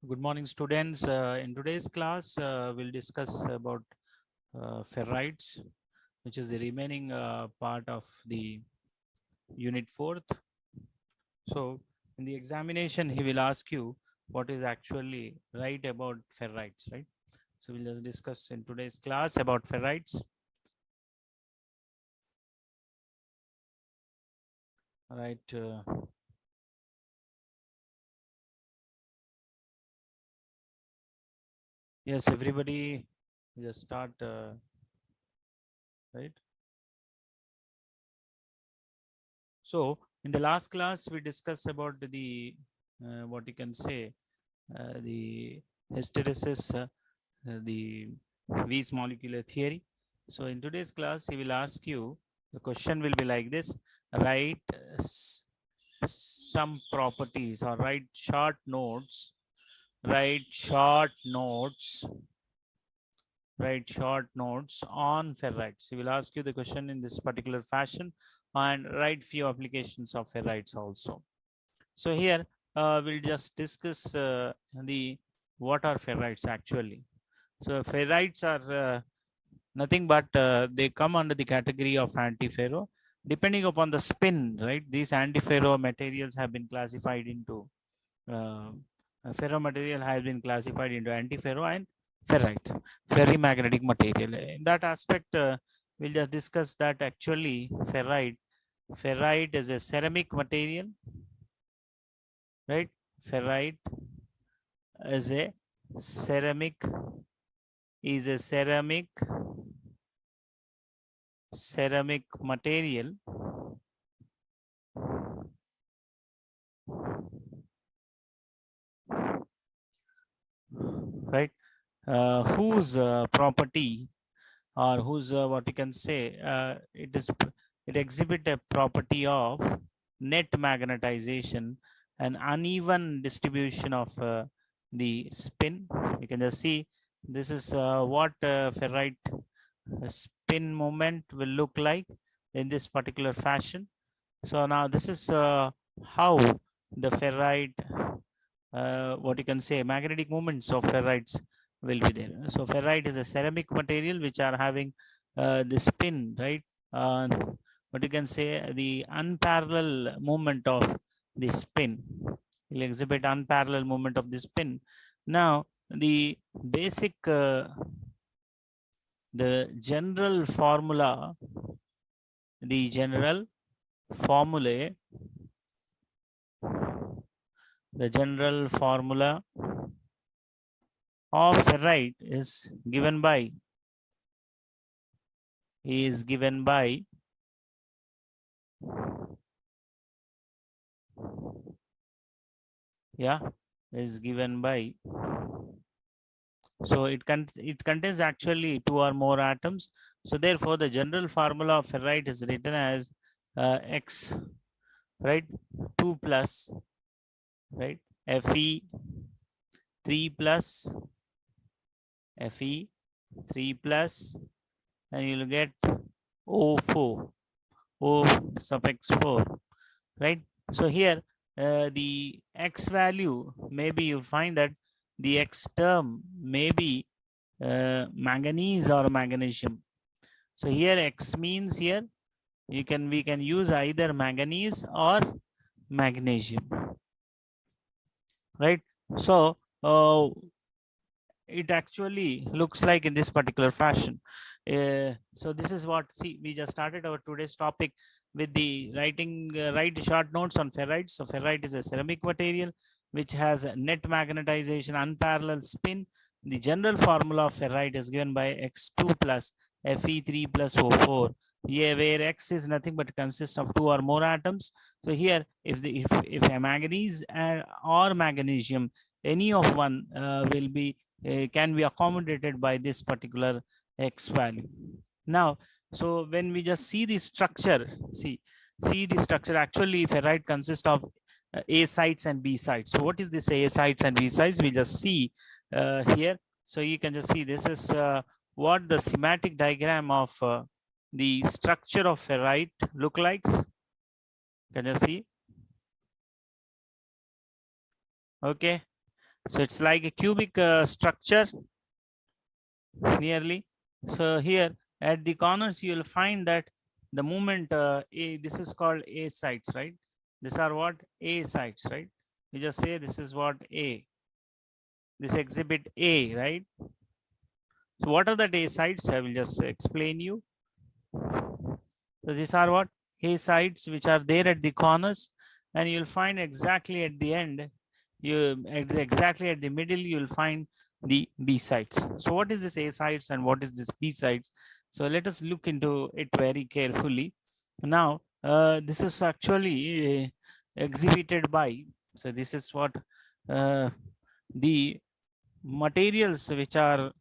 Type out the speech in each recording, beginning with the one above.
Good morning, students. In today's class, we'll discuss about ferrites, which is the remaining part of the unit 4th. So, in the examination, he will ask you what is actually right about ferrites, right? So, we'll just discuss in today's class about ferrites. Right. Yes, everybody just start, right? So, in the last class, we discussed about the what you can say the hysteresis, the Wies molecular theory. So, in today's class, he will ask you the question will be like this: write some properties or write short notes. Write short notes. Write short notes on ferrites. He will ask you the question in this particular fashion and write few applications of ferrites also. So here we'll just discuss the what are ferrites actually. So ferrites are nothing but they come under the category of antiferro. Depending upon the spin, right? These antiferro materials have been classified into uh, ferro material has been classified into antiferro and ferrite, ferrimagnetic material. In that aspect, we'll just discuss that actually ferrite is a ceramic material, right? Ferrite is a ceramic ceramic material, right? Whose property or whose what you can say it exhibit a property of net magnetization and uneven distribution of the spin. You can just see this is what ferrite spin moment will look like in this particular fashion. So now this is how the ferrite, what you can say, magnetic moments of ferrites will be there. So ferrite is a ceramic material which are having the spin, right? What you can say, the unparalleled movement of the spin will exhibit unparalleled movement of the spin. Now the basic, the general formula, the general formulae, the general formula of ferrite is given by yeah is given by, so it contains actually two or more atoms. So therefore the general formula of ferrite is written as x, right? 2 plus, right? Fe 3 plus, Fe 3 plus, and you'll get O4, O suffix 4, right? So here the x value, maybe you find that the x term may be manganese or magnesium. So here x means here we can use either manganese or magnesium, right? So it actually looks like in this particular fashion. So this is what, see, we just started our today's topic with the writing write short notes on ferrite. So ferrite is a ceramic material which has a net magnetization, unparalleled spin. The general formula of ferrite is given by x2 plus Fe3 plus O4. Here where X is nothing but consists of two or more atoms. So here if a manganese or magnesium, any of one will be can be accommodated by this particular X value. Now, so when we just see the structure, see the structure, actually ferrite consists of A sites and B sites. So what is this A sites and B sites? We just see here. So you can just see this is what the schematic diagram of the structure of ferrite look like. Can you see? Okay. So it's like a cubic structure nearly. So here at the corners, you will find that the movement this is called A sites, right? These are what A sites, right? You just say this is what A, this exhibit A, right? So what are the A sites? I will just explain you. So these are what A sites which are there at the corners, and you'll find exactly at the end, exactly at the middle, you'll find the B sites. So what is this A sites and what is this B sites? So let us look into it very carefully. Now, this is actually exhibited by, so this is what the materials which are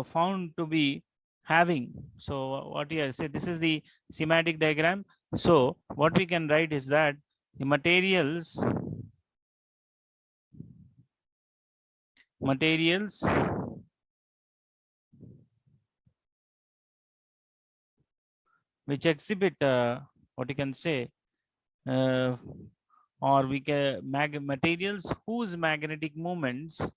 found to be having. So what you say, this is the schematic diagram. So what we can write is that the materials which exhibit what you can say uh, or we can materials whose magnetic moments,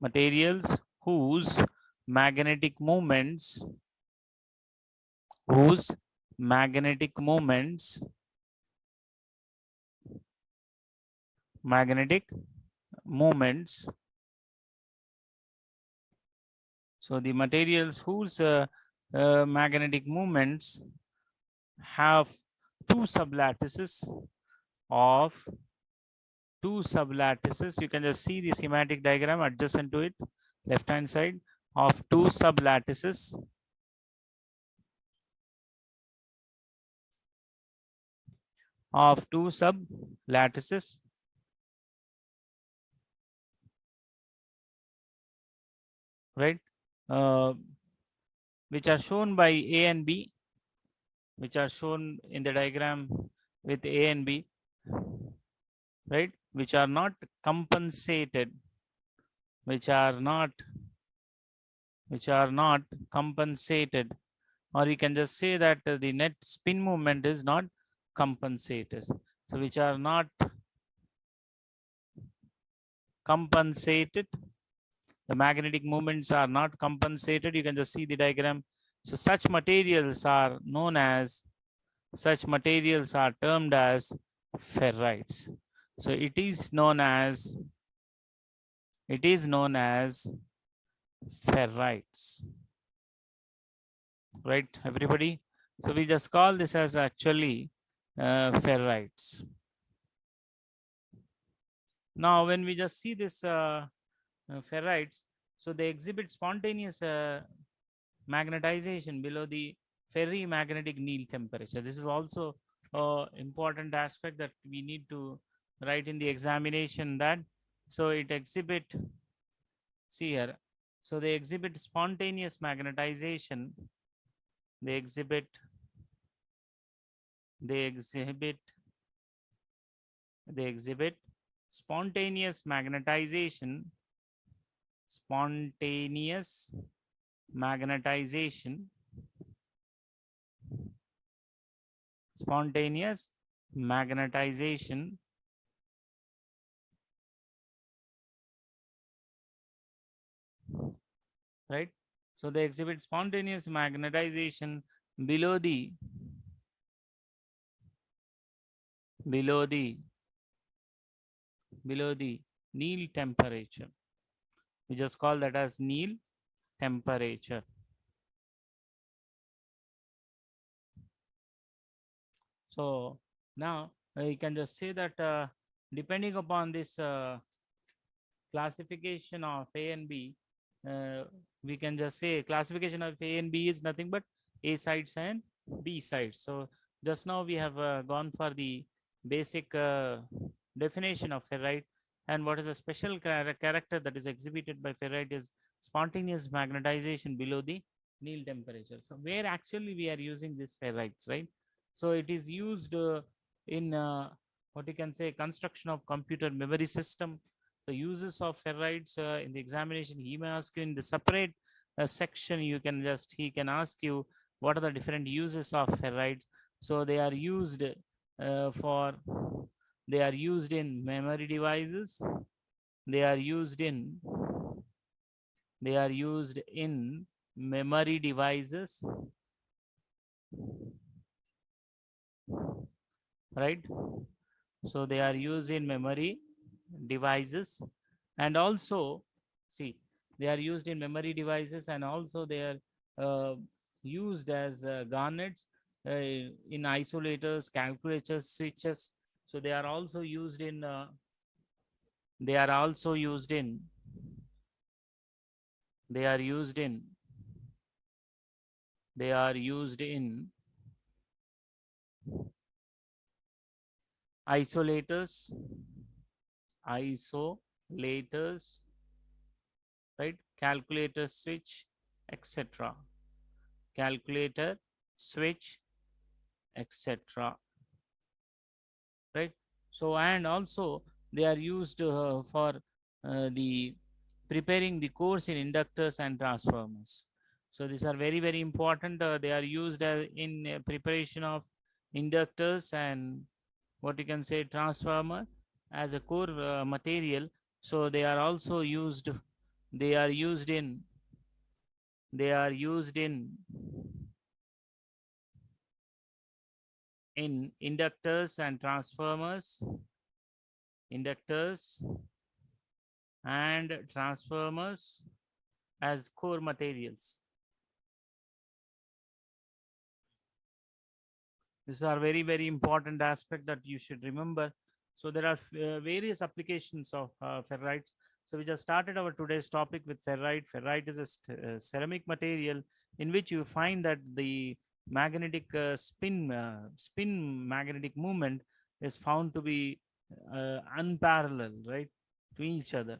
materials whose magnetic moments whose magnetic moments magnetic moments. So the materials whose magnetic moments have two sublattices of you can just see the schematic diagram adjacent to it, left hand side, of two sublattices right, uh, which are shown by A and B, which are shown in the diagram with A and B, right, which are not compensated, which are not compensated, or you can just say that the net spin movement is not compensated. So which are not compensated, the magnetic moments are not compensated. You can just see the diagram. So such materials are termed as ferrites. So it is known as ferrites, right, everybody? So we just call this as actually ferrites. Now, when we just see this ferrites, so they exhibit spontaneous magnetization below the ferrimagnetic Néel temperature. This is also important aspect that we need to write in the examination, that so it exhibit, see here, so they exhibit spontaneous magnetization, they exhibit spontaneous magnetization magnetization spontaneous magnetization right. So they exhibit spontaneous magnetization below the Néel temperature. We just call that as Néel temperature. So now you can just say that depending upon this classification of A and B, we can just say classification of A and B is nothing but A sites and B sites. So just now we have gone for the basic definition of ferrite, and what is a special character that is exhibited by ferrite is spontaneous magnetization below the Néel temperature. So where actually we are using this ferrites, right? So it is used in what you can say construction of computer memory system. The uses of ferrites in the examination, he may ask you in the separate section. He can ask you what are the different uses of ferrites. So they are used in memory devices, they are used in memory devices, right? So they are used in memory devices, and also, see, they are used in memory devices, and also they are uh, used as garnets in isolators, calculators, switches. So they are also used in they are also used in they are used in they are used in isolators, isolators, right? Calculator, switch, etc. Calculator, switch, etc. Right? So, and also they are used for the preparing the course in inductors and transformers. So these are very, very important. They are used in preparation of inductors and what you can say transformer as a core material. So they are also used, they are used in they are used in inductors and transformers, inductors and transformers as core materials. These are very, very important aspect that you should remember. So there are various applications of ferrites. So we just started our today's topic with ferrite. Ferrite is a ceramic material in which you find that the magnetic spin magnetic movement is found to be unparalleled, right, to each other.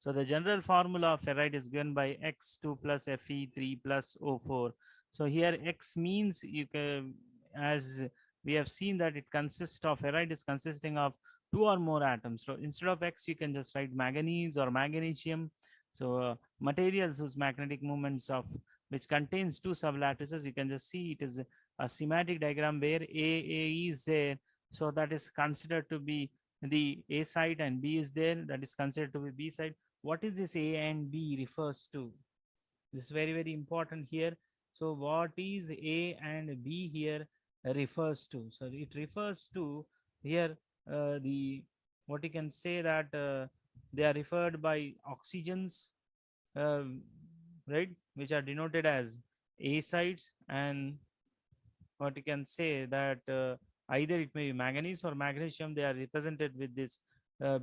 So the general formula of ferrite is given by X2 plus Fe3 plus O4. So here X means you can, as we have seen that it consists of ferrite is consisting of two or more atoms. So instead of X, you can just write manganese or magnesium. So materials whose magnetic moments of which contains two sublattices, you can just see it is a schematic diagram where A is there. So that is considered to be the A side and B is there. That is considered to be B side. What is this A and B refers to? This is very, very important here. So what is A and B here refers to? So it refers to here the what you can say that they are referred by oxygens, um, right, which are denoted as A sides, and what you can say that either it may be manganese or magnesium, they are represented with this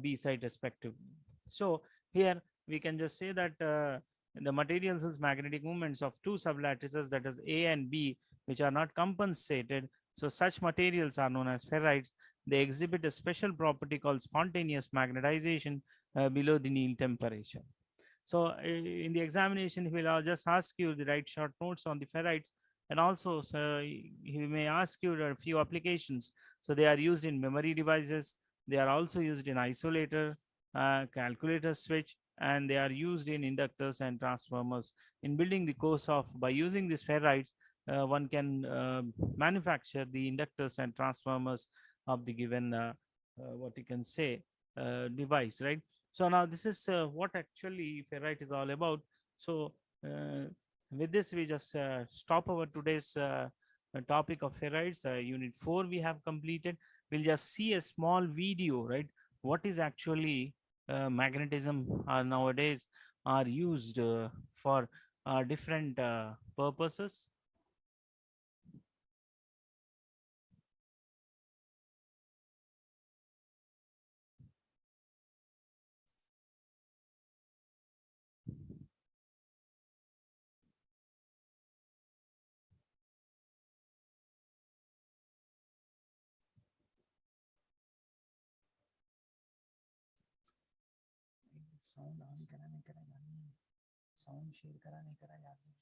B side respectively. So here we can just say that the materials whose magnetic moments of two sublattices, that is A and B, which are not compensated, so such materials are known as ferrites. They exhibit a special property called spontaneous magnetization below the Néel temperature. So in the examination, he will just ask you to write short notes on the ferrites, and also he may ask you a few applications. So they are used in memory devices. They are also used in isolator, calculator switch, and they are used in inductors and transformers. In building the course of by using these ferrites, one can manufacture the inductors and transformers of the given what you can say device, right? So now this is what actually ferrite is all about. So with this, we just stop our today's topic of ferrites. Unit 4 we have completed. We'll just see a small video, right? What is actually magnetism nowadays are used for different purposes. Sound on करा नहीं करा याद नहीं, sound share करा नहीं करा याद नहीं.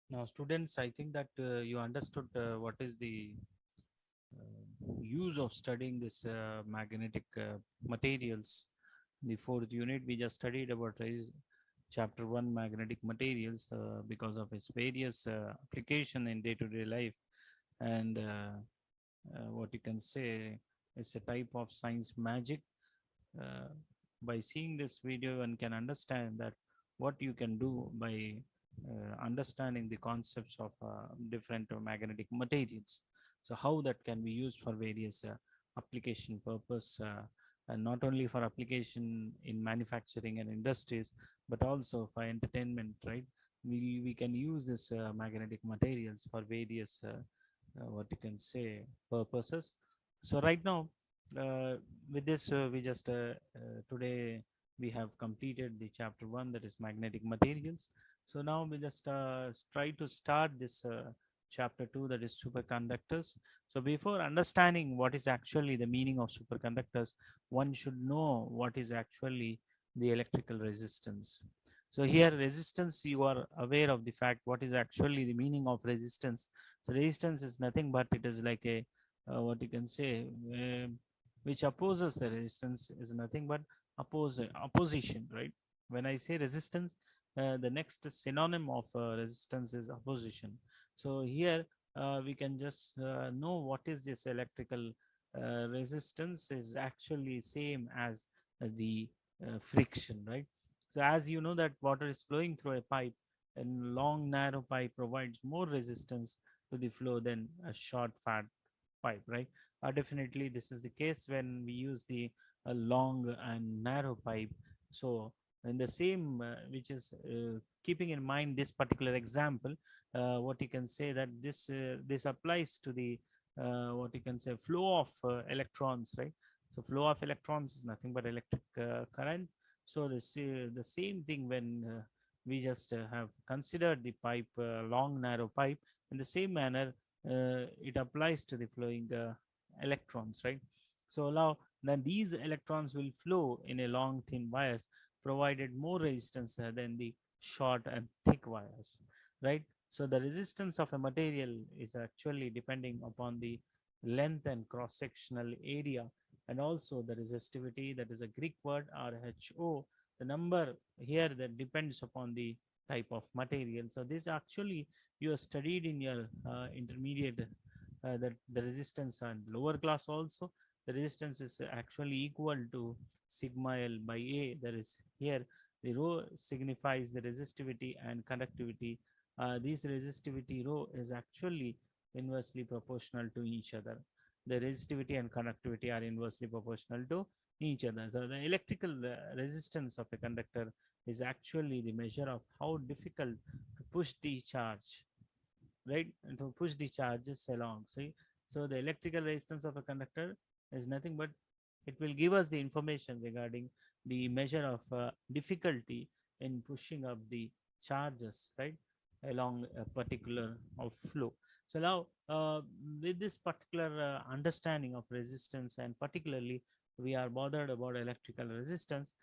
Now, students, I think that you understood what is the use of studying this magnetic materials. The fourth unit, we just studied about chapter one, magnetic materials, because of its various application in day-to-day life, and what you can say is a type of science magic. uh, by seeing this video, one can understand that what you can do by understanding the concepts of different magnetic materials. So how that can be used for various application purpose, and not only for application in manufacturing and industries, but also for entertainment, right? We can use this magnetic materials for various what you can say purposes. So right now, uh, with this we just today we have completed the chapter one, that is magnetic materials. So now we just try to start this chapter two, that is superconductors. So before understanding what is actually the meaning of superconductors, one should know what is actually the electrical resistance. So here resistance, you are aware of the fact what is actually the meaning of resistance. So resistance is nothing but it is like a what you can say, which opposes the resistance is nothing but opposition, right? When I say resistance, the next synonym of resistance is opposition. So here we can just know what is this electrical resistance is actually same as the friction, right? So as you know that water is flowing through a pipe, and long narrow pipe provides more resistance to the flow than a short fat pipe, right? Definitely, this is the case when we use the long and narrow pipe. So, in the same, which is keeping in mind this particular example, what you can say that this applies to the what you can say flow of electrons, right? So, flow of electrons is nothing but electric current. So, the same thing when we just have considered the pipe, long narrow pipe, in the same manner it applies to the flowing electrons, right? So now then these electrons will flow in a long thin wires, provided more resistance than the short and thick wires, right? So the resistance of a material is actually depending upon the length and cross sectional area, and also the resistivity, that is a Greek word rho. The number here that depends upon the type of material. So this actually you have studied in your intermediate, that the resistance and lower class also, the resistance is actually equal to sigma L by A. There is here the rho signifies the resistivity and conductivity. This resistivity rho is actually inversely proportional to each other. The resistivity and conductivity are inversely proportional to each other. So the electrical resistance of a conductor is actually the measure of how difficult to push the charge, right, and to push the charges along. See, so the electrical resistance of a conductor is nothing but it will give us the information regarding the measure of difficulty in pushing up the charges, right, along a particular of flow. So now with this particular understanding of resistance, and particularly we are bothered about electrical resistance,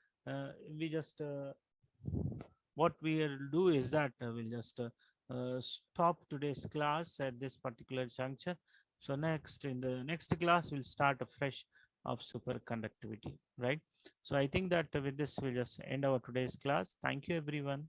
we just what we'll do is that we'll just stop today's class at this particular juncture. So next, in the next class, we'll start afresh of superconductivity, right? So I think that with this, we'll just end our today's class. Thank you, everyone.